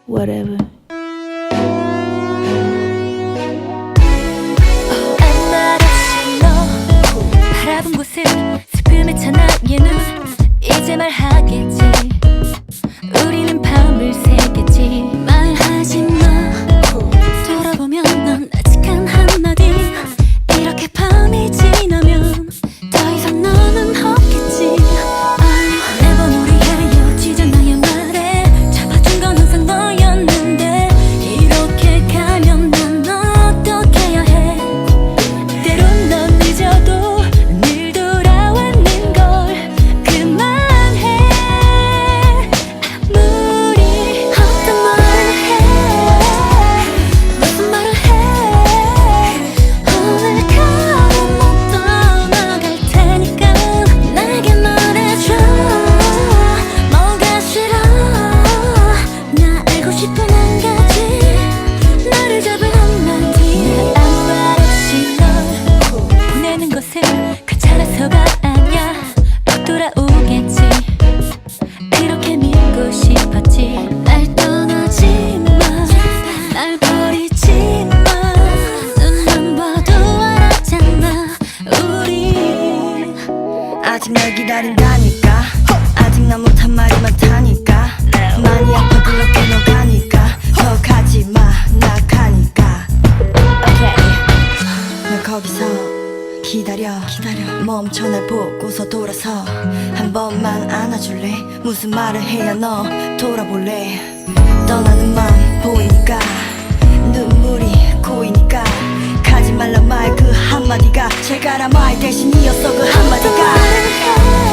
whatever. 아무 말 없이 너 바라본 곳을 슬픔에 찬 나의 눈 이제 말하겠지. 우리는 밤을 새겠지. 말하지 마. 돌아보면 넌 아직 한 한마디. 이렇게 밤이 지나면 더 이상 너는 없겠지. 매번 우리 헤어지자 나의 말에 잡아준 건 항상 너였는데 이렇게 가면 난 어떻게 해야 해. 때론 넌 늦어도 늘 돌아왔는 걸 그만해. 아무리 어떤 말을 해 무슨 말을 해 오늘 가면 못 떠나갈 테니까 나에게 말해줘. 뭐가 싫어 나 알고 싶은 한 가지 나를 잡은 한마디. 아무 말 없이 널 보내는 것은 괜찮아서가 아니야. 또 돌아오겠지. 그렇게 믿고 싶었지. 날 떠나지 마. 날 버리지 마. 눈만 봐도 알았잖아 우리. 아직 널 기다린다니까. 아직 난 못한 말이 많다니까. 많이 아파 그렇게 너 가니까. 더 가지마 나 가니까. 널 거기서 기다려 멈춰 날 보고서 돌아서 한 번만 안아줄래. 무슨 말을 해야 너 돌아볼래. 떠나는 맘 보이니까 눈물이 고이니까 가지 말란 말 그 한마디가 제가라 말 대신이었어. 그 한마디가